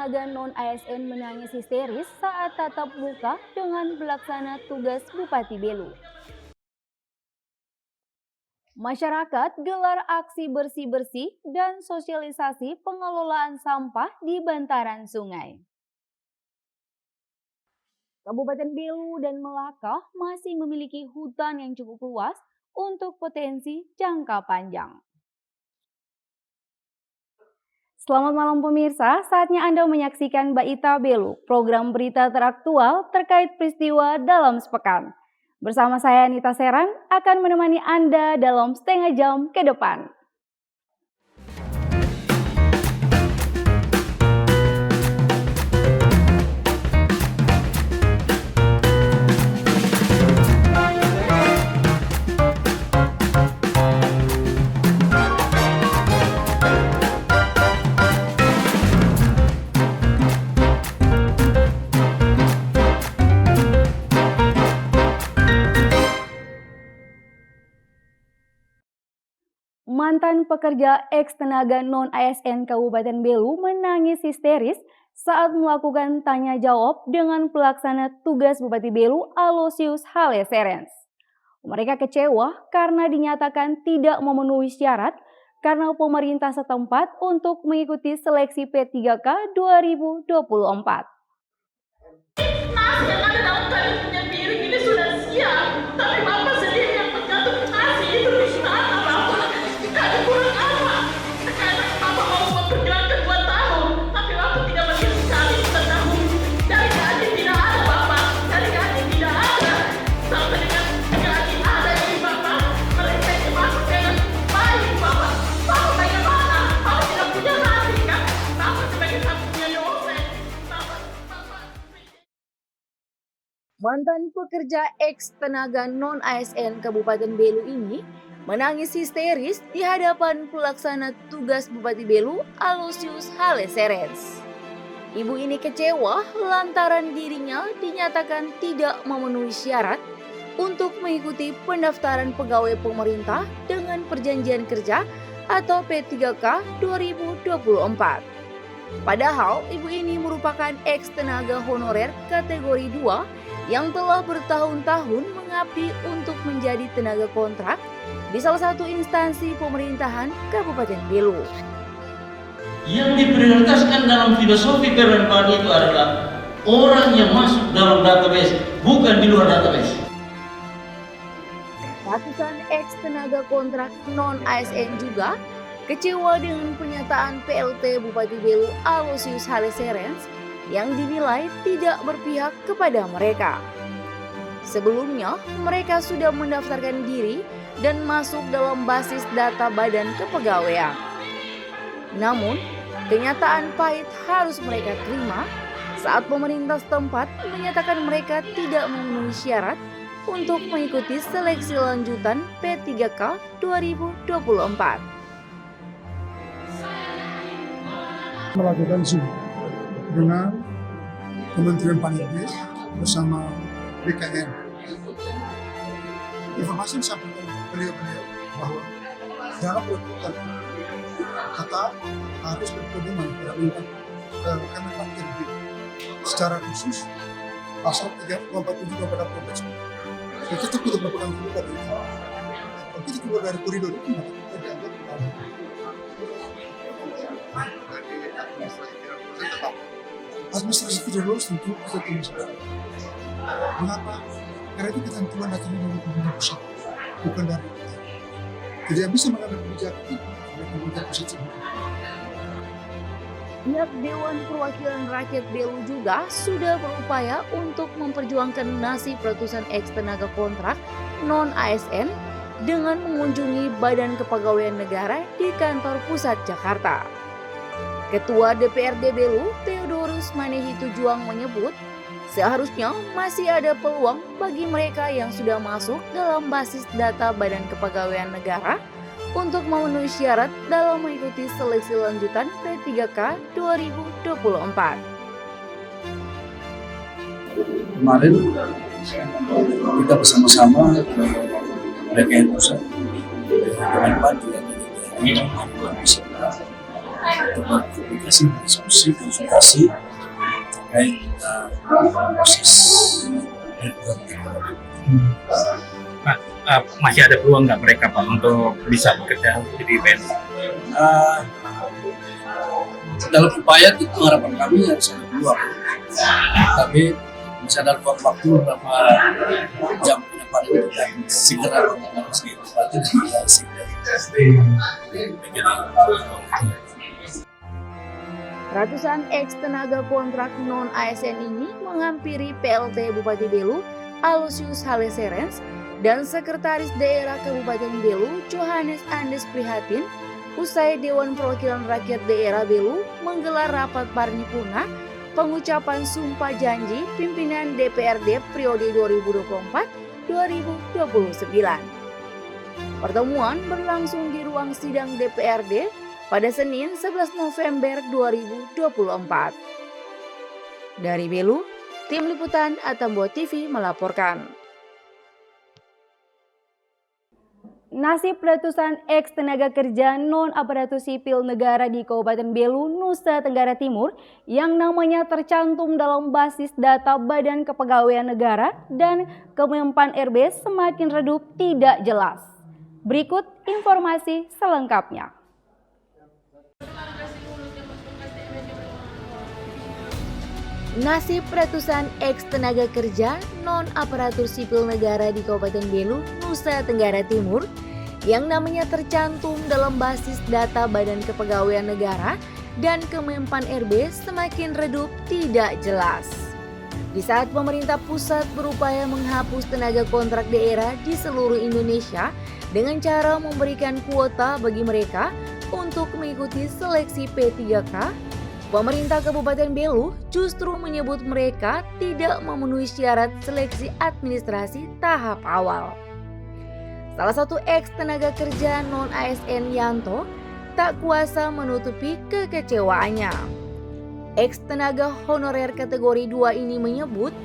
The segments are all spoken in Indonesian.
tenaga non-ASN menangis histeris saat tatap muka dengan pelaksana tugas Bupati Belu. Masyarakat gelar aksi bersih-bersih dan sosialisasi pengelolaan sampah di bantaran sungai. Kabupaten Belu dan Melaka masih memiliki hutan yang cukup luas untuk potensi jangka panjang. Selamat malam pemirsa, saatnya Anda menyaksikan Baita Belu, program berita teraktual terkait peristiwa dalam sepekan. Bersama saya Nita Serang akan menemani Anda dalam setengah jam ke depan. Mantan pekerja ex-tenaga non-ASN Kabupaten Belu menangis histeris saat melakukan tanya jawab dengan pelaksana tugas Bupati Belu Aloysius Hale Serens. Mereka kecewa karena dinyatakan tidak memenuhi syarat karena pemerintah setempat untuk mengikuti seleksi P3K 2024. Nasi yang ada dalam kali punya piring ini sudah siap, tapi Bapak sendiri yang menjatuh nasi itu di sana, Bapak. Kami kurang apa? Sekarang Bapak mau memperjuangkan 2 tahun, tapi Bapak tidak bagi sekali setahun. Dari gaji tidak ada, Bapak. Dari gaji tidak ada. Sampai dengan gaji ada ini, Bapak. Mereka itu masuk dengan baik, Bapak. Bapak bagaimana? Bapak tidak punya hati, kan? Bapak sebagai satunya dosen. Bapak. Mantan pekerja ex-tenaga non-ASN Kabupaten Belu ini menangis histeris di hadapan pelaksana tugas Bupati Belu Aloysius Hale Serens. Ibu ini kecewa lantaran dirinya dinyatakan tidak memenuhi syarat untuk mengikuti pendaftaran pegawai pemerintah dengan perjanjian kerja atau P3K 2024. Padahal ibu ini merupakan ex-tenaga honorer kategori 2 yang telah bertahun-tahun mengabdi untuk menjadi tenaga kontrak di salah satu instansi pemerintahan Kabupaten Belu. Yang diprioritaskan dalam filosofi perempuan itu adalah orang yang masuk dalam database, bukan di luar database. Ratusan ex-tenaga kontrak non-ASN juga kecewa dengan pernyataan PLT Bupati Belu Aloysius Hale Serens yang dinilai tidak berpihak kepada mereka. Sebelumnya, mereka sudah mendaftarkan diri dan masuk dalam basis data Badan Kepegawaian. Namun, kenyataan pahit harus mereka terima saat pemerintah setempat menyatakan mereka tidak memenuhi syarat untuk mengikuti seleksi lanjutan P3K 2024. Melakukan Zoom dengan Kementerian Panitia bersama BKN. Informasi yang disampaikan beliau-beliau bahwa dalam tuntutan kata harus berpedoman pada undang Kementerian Panitia secara khusus pasal 347 pada Provinsi. Kita tidak berpegang teguh pada itu. Kalau kita keluar dari koridor itu, maka kita dianggap administrasi tidak lulus tentu kita tidak sedang. Mengapa? Karena itu ketentuan datangnya dari pemerintah pusat, bukan dari kita. Tidak bisa mengambil kebijakan itu dari pemerintah pusat sendiri. Pihak Dewan Perwakilan Rakyat Belu juga sudah berupaya untuk memperjuangkan nasib ratusan ex-tenaga kontrak non-ASN dengan mengunjungi Badan Kepegawaian Negara di kantor pusat Jakarta. Ketua DPRD Belu, Theodorus Manehi Tujuang menyebut, seharusnya masih ada peluang bagi mereka yang sudah masuk dalam basis data Badan Kepegawaian Negara untuk memenuhi syarat dalam mengikuti seleksi lanjutan P3K 2024. Kemarin kita bersama-sama ke BKN Pusat dengan Pak juga berkomunikasi, diskusi, konsultasi terkait proses Pak, masih ada peluang nggak mereka Pak untuk bisa bekerja di BPN? Dalam upaya itu harapan kami harus ada peluang, tapi bisa dalam waktu beberapa jam ke depan ini kita segera melakukan segera dan kita segera. Ratusan ex tenaga kontrak non-ASN ini menghampiri PLT Bupati Belu, Aloysius Hale Serens, dan Sekretaris Daerah Kabupaten Belu, Johannes Andes Prihatin, usai Dewan Perwakilan Rakyat Daerah Belu menggelar rapat paripurna pengucapan sumpah janji pimpinan DPRD periode 2024-2029. Pertemuan berlangsung di ruang sidang DPRD pada Senin 11 November 2024. Dari Belu, tim liputan Atambua TV melaporkan. Nasib ratusan ex tenaga kerja non-aparatur sipil negara di Kabupaten Belu, Nusa Tenggara Timur yang namanya tercantum dalam basis data Badan Kepegawaian Negara dan Kemenpan RB semakin redup tidak jelas. Berikut informasi selengkapnya. Nasib ratusan ex tenaga kerja non-aparatur sipil negara di Kabupaten Belu, Nusa Tenggara Timur yang namanya tercantum dalam basis data Badan Kepegawaian Negara dan Kemenpan RB semakin redup tidak jelas. Di saat pemerintah pusat berupaya menghapus tenaga kontrak daerah di seluruh Indonesia dengan cara memberikan kuota bagi mereka untuk mengikuti seleksi P3K, pemerintah Kabupaten Belu justru menyebut mereka tidak memenuhi syarat seleksi administrasi tahap awal. Salah satu ex tenaga kerja non-ASN Yanto tak kuasa menutupi kekecewaannya. Ex tenaga honorer kategori 2 ini menyebut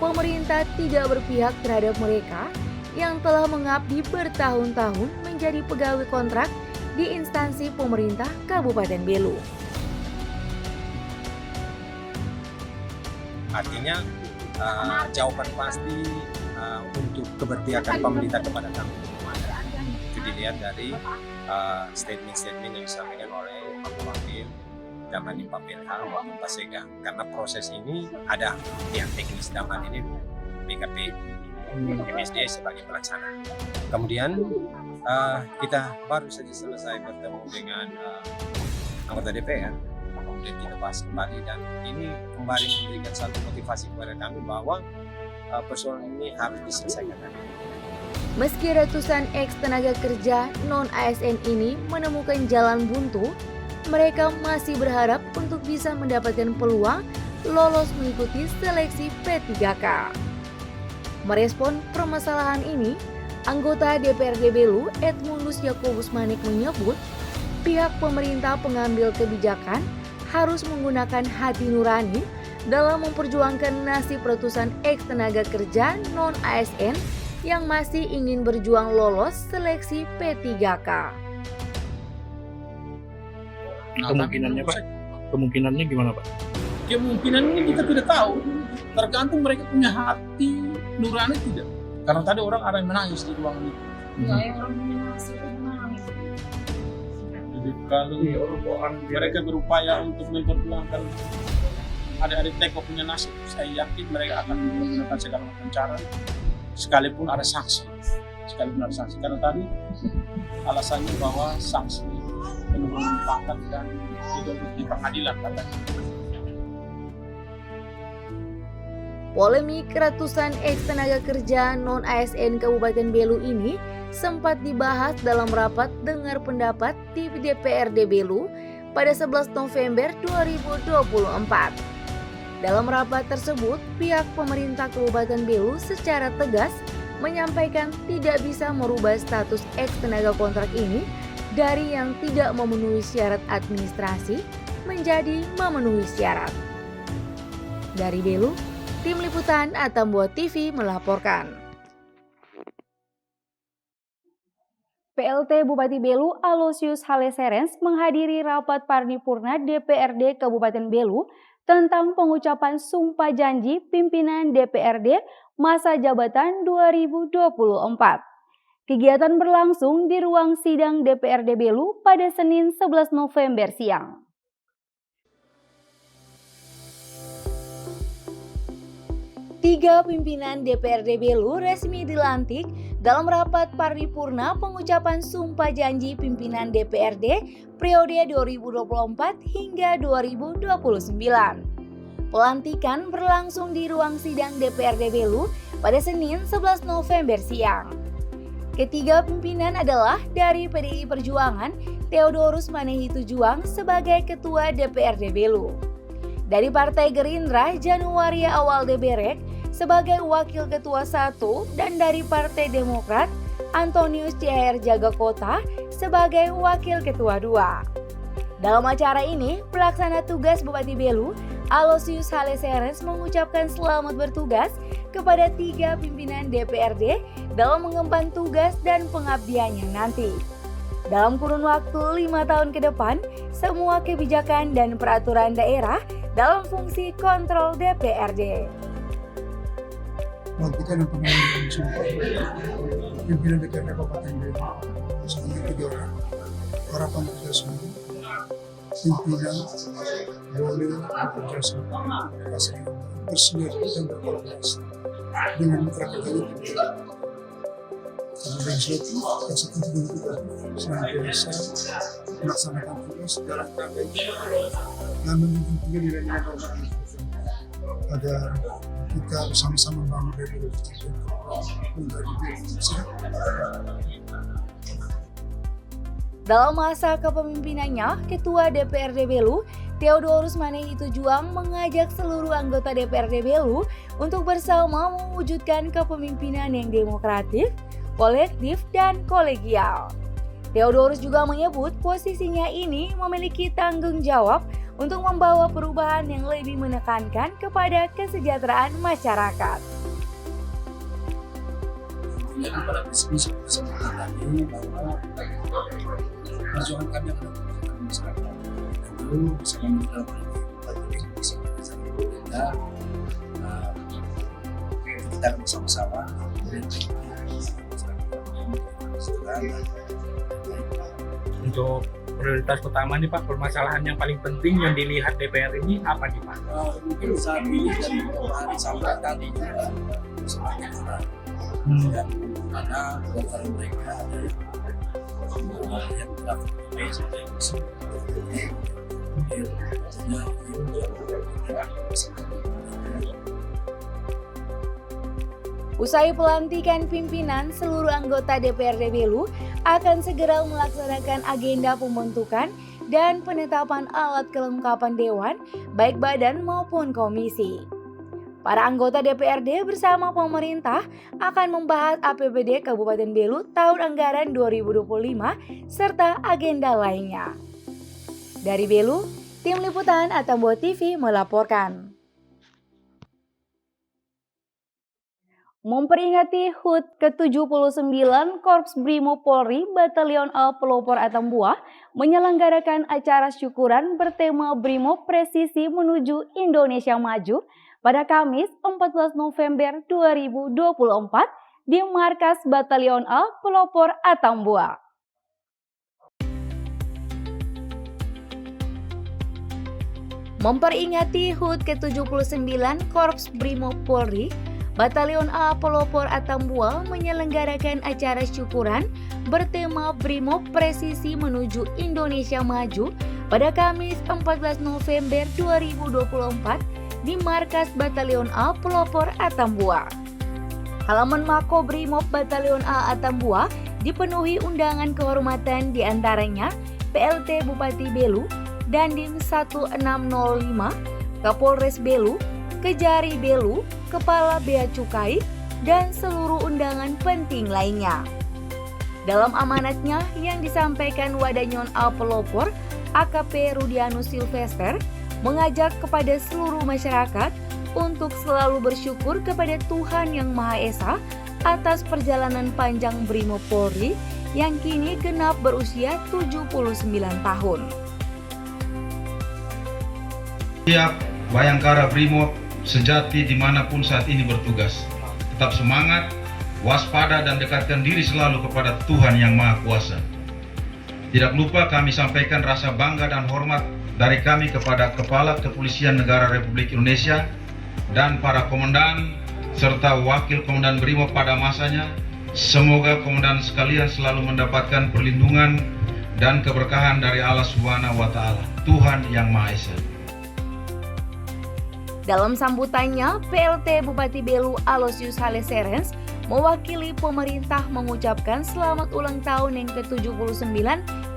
pemerintah tidak berpihak terhadap mereka yang telah mengabdi bertahun-tahun menjadi pegawai kontrak di instansi pemerintah Kabupaten Belu. Artinya jawaban pasti untuk keberpihakan pemerintah kepada kami itu dilihat dari statement-statement yang disampaikan oleh Pak Wakil dan Pak PLH maupun Pak Sega, karena proses ini ada yang teknis dalam hal ini BKP, MSD sebagai pelaksana. Kemudian kita baru saja selesai bertemu dengan anggota DPR. Kemudian kita bahas kembali dan ini kembali memberikan satu motivasi kepada kami bahwa persoalan ini harus diselesaikan. Meski ratusan ex tenaga kerja non-ASN ini menemukan jalan buntu, mereka masih berharap untuk bisa mendapatkan peluang lolos mengikuti seleksi P3K. Merespon permasalahan ini, anggota DPRD Belu Edmundus Yakobus Manik menyebut pihak pemerintah pengambil kebijakan harus menggunakan hati nurani dalam memperjuangkan nasib ratusan ex tenaga kerja non-ASN yang masih ingin berjuang lolos seleksi P3K. Kemungkinannya Pak? Kemungkinannya gimana Pak? Kemungkinannya kita tidak tahu, tergantung mereka punya hati nurani tidak. Karena tadi orang ada yang menangis di ruang itu. Jadi kalau mereka berupaya untuk memperjuangkan adik-adik Teko punya nasib, saya yakin mereka akan menggunakan segala macam cara, sekalipun ada sanksi. Karena tadi alasannya bahwa sanksi penurunan pangkat dan dituntut di pengadilan katanya. Polemik ratusan ex tenaga kerja non-ASN Kabupaten Belu ini sempat dibahas dalam rapat dengar pendapat di DPRD Belu pada 11 November 2024. Dalam rapat tersebut, pihak pemerintah Kabupaten Belu secara tegas menyampaikan tidak bisa merubah status ex tenaga kontrak ini dari yang tidak memenuhi syarat administrasi menjadi memenuhi syarat. Dari Belu, tim liputan Atambua TV melaporkan. PLT Bupati Belu Aloysius Haleserens menghadiri rapat paripurna DPRD Kabupaten Belu tentang pengucapan sumpah janji pimpinan DPRD masa jabatan 2024. Kegiatan berlangsung di ruang sidang DPRD Belu pada Senin 11 November siang. Tiga pimpinan DPRD Belu resmi dilantik dalam rapat paripurna pengucapan sumpah janji pimpinan DPRD periode 2024 hingga 2029. Pelantikan berlangsung di ruang sidang DPRD Belu pada Senin 11 November siang. Ketiga pimpinan adalah dari PDI Perjuangan, Theodorus Manehi Tujuang sebagai Ketua DPRD Belu. Dari Partai Gerindra, Januaria Awal Deberek sebagai Wakil Ketua 1 dan dari Partai Demokrat, Antonius CR Jagakota sebagai Wakil Ketua 2. Dalam acara ini, pelaksana tugas Bupati Belu, Aloysius Haleserens mengucapkan selamat bertugas kepada tiga pimpinan DPRD dalam mengemban tugas dan pengabdiannya nanti. Dalam kurun waktu 5 tahun ke depan, semua kebijakan dan peraturan daerah dalam fungsi kontrol DPRD. Pelantikan dan pengambilan sumpah pimpinan DPRD Kabupaten Belu sebanyak 3 orang. Harapan kita semua, pimpinan boleh bekerja sama, bersinergi dan berkolaborasi dengan mitra kerja legislatif, eksekutif dan juga senantiasa melaksanakan tugas dalam rangka dan menunjukkan nilai-nilai normatif agar kita bersama-sama membangun Republik menjadi Indonesia. Dalam masa kepemimpinannya, Ketua DPRD Belu, Theodorus Manehi Tujuang mengajak seluruh anggota DPRD Belu untuk bersama mewujudkan kepemimpinan yang demokratis, kolektif, dan kolegial. Theodorus juga menyebut posisinya ini memiliki tanggung jawab untuk membawa perubahan yang lebih menekankan kepada kesejahteraan masyarakat. Dan pada prinsipnya kesempatan ini bahwa perjuangan kami akan melakukan masyarakat itu bisa membangun kita bersama-sama Untuk prioritas utama nih Pak, permasalahan yang paling penting yang dilihat DPR ini apa nih Pak? Mungkin saat ini dari hari sampai tadi juga semakin kurang dan mana antara mereka ada yang terakhir sampai Usai pelantikan pimpinan, seluruh anggota DPRD Belu akan segera melaksanakan agenda pembentukan dan penetapan alat kelengkapan dewan, baik badan maupun komisi. Para anggota DPRD bersama pemerintah akan membahas APBD Kabupaten Belu tahun anggaran 2025 serta agenda lainnya. Dari Belu, tim liputan Atambua TV melaporkan. Memperingati HUT ke-79 Korps Brimob Polri Batalion A Pelopor Atambua menyelenggarakan acara syukuran bertema Brimob Presisi Menuju Indonesia Maju pada Kamis 14 November 2024 di Markas Batalion A Pelopor Atambua. Memperingati HUT ke-79 Korps Brimob Polri Batalion A Pelopor Atambua menyelenggarakan acara syukuran bertema Brimob Presisi Menuju Indonesia Maju pada Kamis 14 November 2024 di Markas Batalion A Pelopor Atambua. Halaman Mako Brimob Batalion A Atambua dipenuhi undangan kehormatan diantaranya PLT Bupati Belu, Dandim 1605, Kapolres Belu, Kejari Belu, Kepala Bea Cukai, dan seluruh undangan penting lainnya. Dalam amanatnya yang disampaikan Wadanyon A Pelopor, AKP Rudianus Silvester, mengajak kepada seluruh masyarakat untuk selalu bersyukur kepada Tuhan Yang Maha Esa atas perjalanan panjang Brimob Polri yang kini genap berusia 79 tahun. Siap Bayangkara Brimob sejati dimanapun saat ini bertugas. Tetap semangat, waspada dan dekatkan diri selalu kepada Tuhan Yang Maha Kuasa. Tidak lupa kami sampaikan rasa bangga dan hormat dari kami kepada Kepala Kepolisian Negara Republik Indonesia dan para komandan serta wakil komandan Brimob pada masanya. Semoga komandan sekalian selalu mendapatkan perlindungan dan keberkahan dari Allah Subhanahu wa Ta'ala, Tuhan Yang Maha Esa. Dalam sambutannya, PLT Bupati Belu Aloysius Haleserens mewakili pemerintah mengucapkan selamat ulang tahun yang ke-79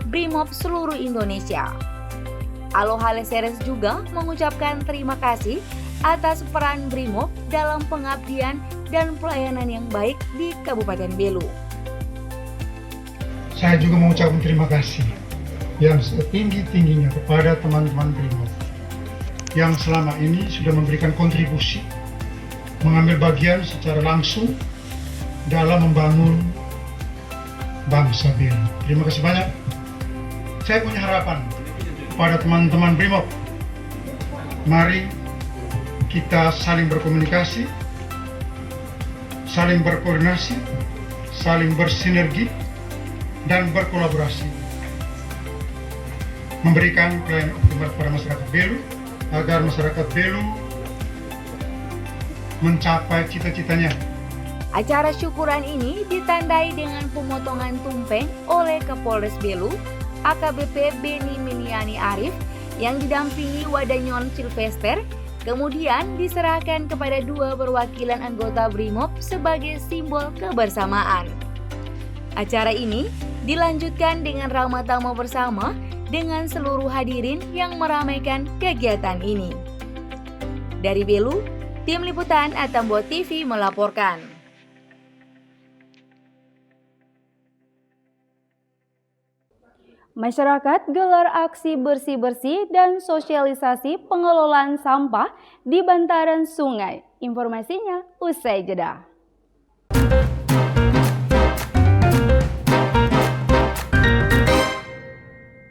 Brimob seluruh Indonesia. Alo Haleserens juga mengucapkan terima kasih atas peran Brimob dalam pengabdian dan pelayanan yang baik di Kabupaten Belu. Saya juga mengucapkan terima kasih yang setinggi-tingginya kepada teman-teman Brimob yang selama ini sudah memberikan kontribusi, mengambil bagian secara langsung dalam membangun bangsa Belu. Terima kasih banyak. Saya punya harapan kepada teman-teman Brimob. Mari kita saling berkomunikasi, saling berkoordinasi, saling bersinergi, dan berkolaborasi. Memberikan pelayanan optimal kepada masyarakat Belu, agar masyarakat Belu mencapai cita-citanya. Acara syukuran ini ditandai dengan pemotongan tumpeng oleh Kapolres Belu, AKBP Beni Miniani Arif, yang didampingi Wadanyon Silvester, kemudian diserahkan kepada 2 perwakilan anggota Brimob sebagai simbol kebersamaan. Acara ini dilanjutkan dengan ramah tamah bersama dengan seluruh hadirin yang meramaikan kegiatan ini. Dari Belu, tim liputan Atambo TV melaporkan. Masyarakat gelar aksi bersih-bersih dan sosialisasi pengelolaan sampah di bantaran sungai. Informasinya usai jeda.